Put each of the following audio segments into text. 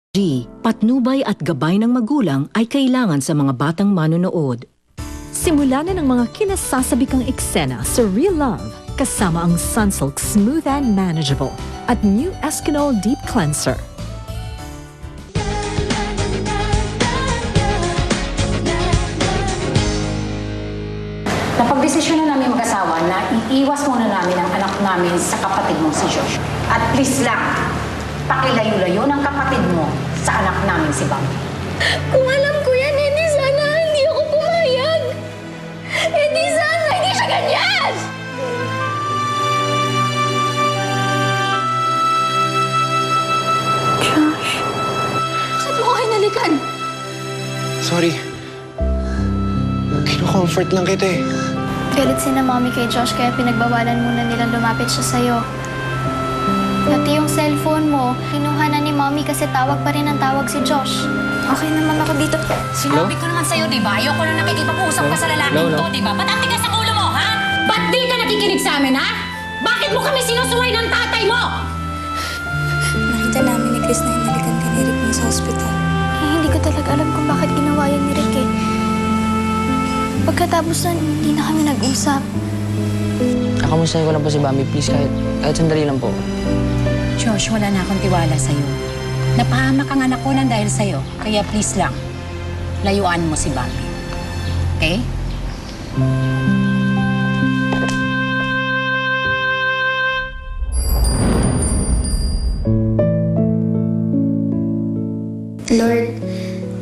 Patnubay at gabay ng magulang ay kailangan sa mga batang manonood. Simula na ng mga kinasasabikang eksena sa Real Love kasama ang Sunsilk Smooth and Manageable at New Eskinol Deep Cleanser. Napagdesisyon na namin mag-asawa na iiwas muna namin ang anak namin sa kapatid mong si Josh. At please lang, pakilayo-layo ng kapatid mo sa anak namin si Bambi. Kung alam ko yan, hindi sana hindi ako pumayag. Hindi sana, hindi siya ganyan! Josh, saan mo ko hinalikan? Sorry. Kino-comfort lang kita eh. Galit si na mommy kay Josh kaya pinagbawalan muna nilang lumapit siya sa'yo. Pati yung cellphone mo, kinuha na ni mommy kasi tawag pa rin ang tawag si Josh. Okay naman ako dito. Sinabi ko naman sa'yo, di ba? Ayoko na nakikipag-usap ka sa lalaking to, di ba? Ba't ang tigas ang ulo mo, ha? Ba't di ka nakikinig sa amin, ha? Bakit mo kami sinusuway ng tatay mo? Nakita namin ni Chris na hinalikan ka ni Rick mo sa ospital. Hindi ko talaga alam kung bakit ginawa yan ni Rick eh. Pagkatapos nun, hindi na kami nag-usap. Nakamustahin ko lang po si Bambi, please, kahit sandali lang po. Josh, wala na akong tiwala sa'yo. Napahamak ang anak ko lang dahil sa'yo. Kaya please lang, layuan mo si Bambi. Okay? Lord,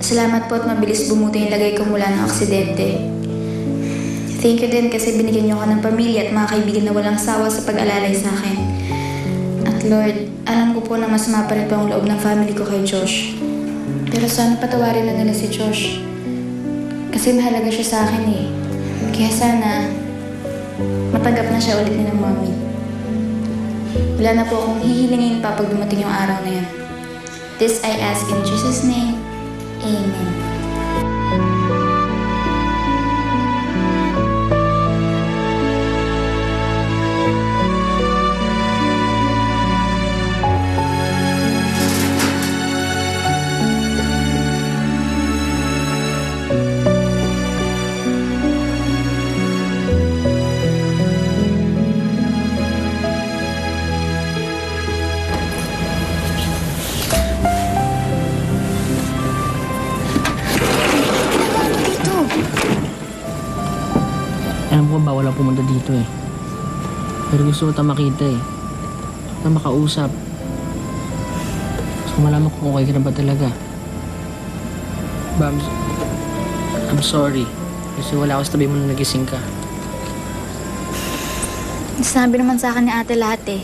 salamat po at mabilis bumuti yung lagay ko mula ng aksidente. Thank you din kasi binigyan niyo ako ng pamilya at mga kaibigan na walang sawa sa pag-alalay sa akin. At Lord, alam ko po na mas mapalit pa ang loob ng family ko kay Josh. Pero sana patawarin na nila si Josh. Kasi mahalaga siya sa akin eh. Kaya sana, matanggap na siya ulit ni ng mommy. Wala na po akong hihilingin pa pag dumating yung araw na yun. This I ask in Jesus' name. Amen. Alam ko bawal ako pumunta dito eh. Pero gusto ko ta makita eh. Na makausap. Gusto ko malaman kung okay ka na ba talaga. Bams, I'm sorry. Kasi wala ako sa tabi mo na nagising ka. Sinabi naman sa akin ni ate lahat eh.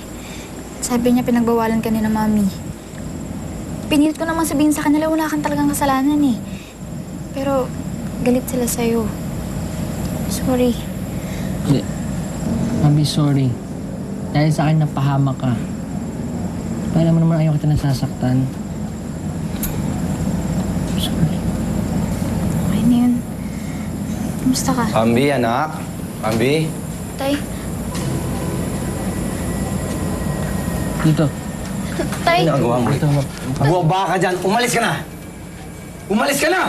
Sabi niya pinagbawalan ka ni na mami. Pinilit ko naman sabihin sa kanila wala kang talagang kasalanan eh. Pero galit sila sa'yo. Sorry. Hindi. Bambi, sorry. Dahil sa akin napahamak ka. Kaya naman ayaw kita nasasaktan. Sorry. Okay na yun. Kumusta ka? Bambi, anak. Bambi. Tay? Dito. Tay? Ano ginagawa mo? Dito. Buwaba ka dyan. Umalis ka na! Umalis ka na!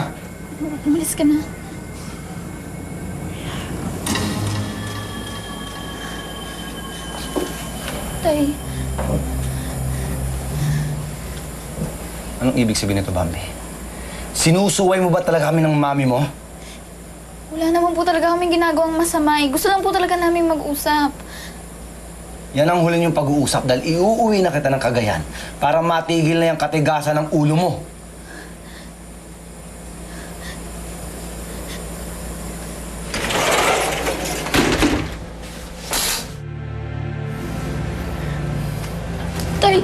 Umalis ka na. Tay? Anong ibig sabihin nito, Bambi? Sinusuway mo ba talaga kami ng mami mo? Wala naman po talaga kaming ginagawang masama eh. Gusto lang po talaga namin mag-usap. Yan ang huli niyong pag-uusap dahil iuuwi na kita ng Cagayan para matigil na yung katigasan ng ulo mo. Tay?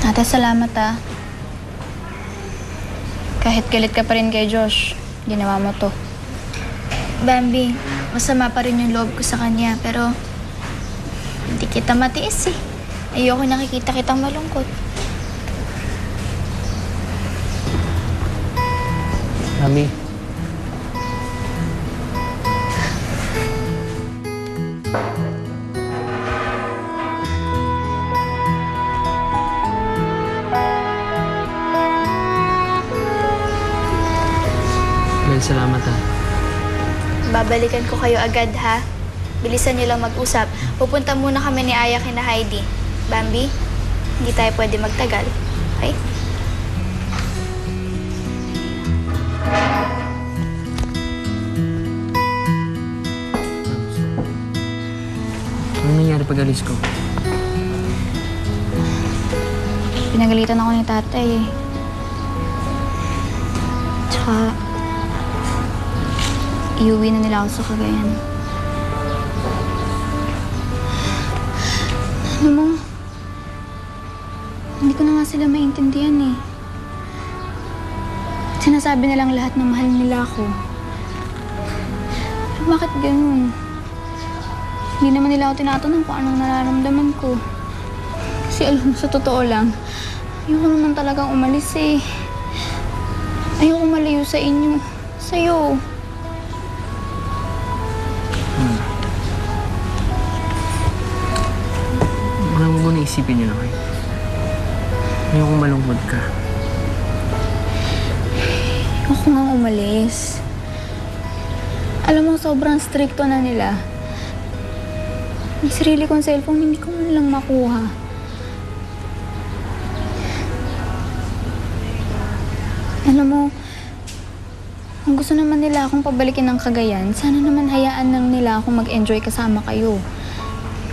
Ate, salamat ah. Kahit galit ka pa rin kay Josh, ginawa mo to. Bambi, masama pa rin yung loob ko sa kanya, pero hindi kita matiis eh. Ayoko nakikita kitang malungkot. Mami. Bel, salamat ha. Babalikan ko kayo agad ha. Bilisan niyo lang mag-usap. Pupunta muna kami ni Aya kina Heidi. Bambi, hindi tayo pwede magtagal. Okay? Anong nangyari pag alis ko? Pinagalitan ako ni tatay eh. Tsaka, iuwi na nila ako sa Cagayan. Alam mo, hindi ko na nga sila maintindihan eh. Sinasabi nilang lahat na mahal nila ako. Pero bakit ganun? Hindi naman nila ako tinatanong kung anong nararamdaman ko. Kasi alam mo, sa totoo lang, ayoko naman talagang umalis eh. Ayoko malayo sa inyo. Sa'yo. Wala mo muna isipin yun, okay? Ayokong malungkot ka. Ako nga umalis. Alam mo, sobrang stricto na nila. May sarili kong cellphone, hindi ko man lang makuha. Alam mo, kung gusto naman nila akong pabalikin ng Cagayan, sana naman hayaan lang nila akong mag-enjoy kasama kayo.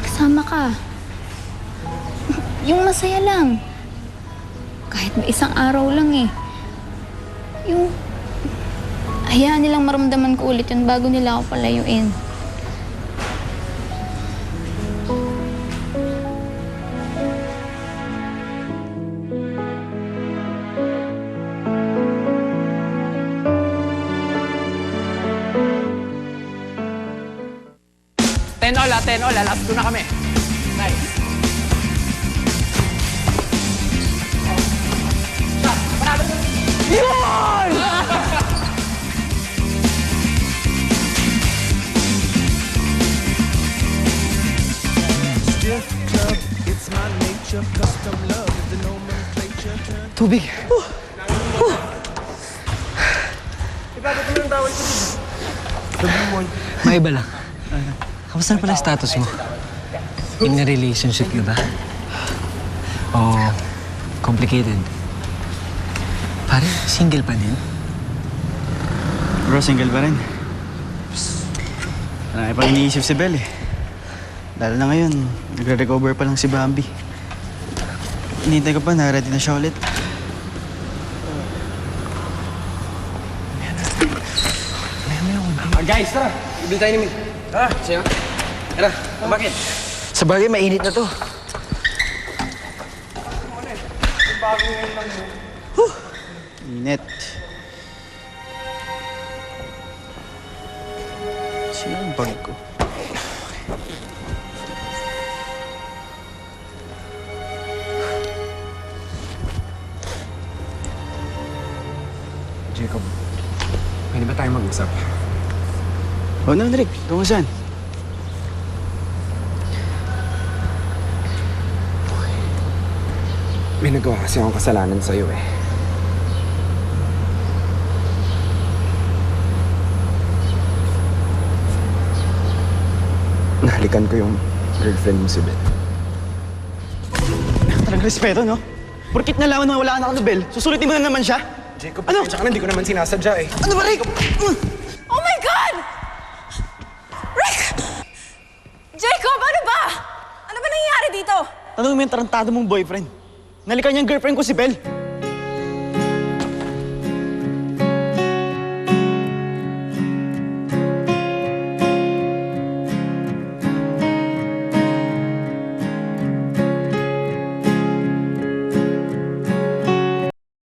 Kasama ka. Yung masaya lang. Kahit may isang araw lang eh. Yung hayaan nilang maramdaman ko ulit yun bago nila ako palayuin. Ten all, last two na kami. Nice. Yun! Tubig. Maiba lang. Kamusta na pala status mo? In a relationship na ba? O complicated? Pare, single pa din? Bro, single pa rin. Marami pang iniisip si Bel eh. Lalo na ngayon, nagre-recover pa lang si Bambi. Hinihintay ko pa na ready na siya ulit. Guys, tara. Ibili tayo ni Min. Tara, siya. Tara, bakit? Sa bagay, mainit na to. Init. Sino ang bag ko? Jacob, pwede ba tayo mag-usap? Oh, no, Rick. Tungo saan? May nagawa kasi akong kasalanan sa'yo eh. Nahalikan ko yung girlfriend mo si Beth. Talagang respeto, no? Porkit nalaman na wala na ako na Bel, susulitin mo na naman siya? Jacob, Ano? tsaka hindi ko naman sinasadya eh. Ano ba, Rick? Oh my God! Rick! Jacob, ano ba? Ano ba nangyayari dito? Tanong mo yung tarantado mong boyfriend. Nalikan niyang girlfriend ko si Bel.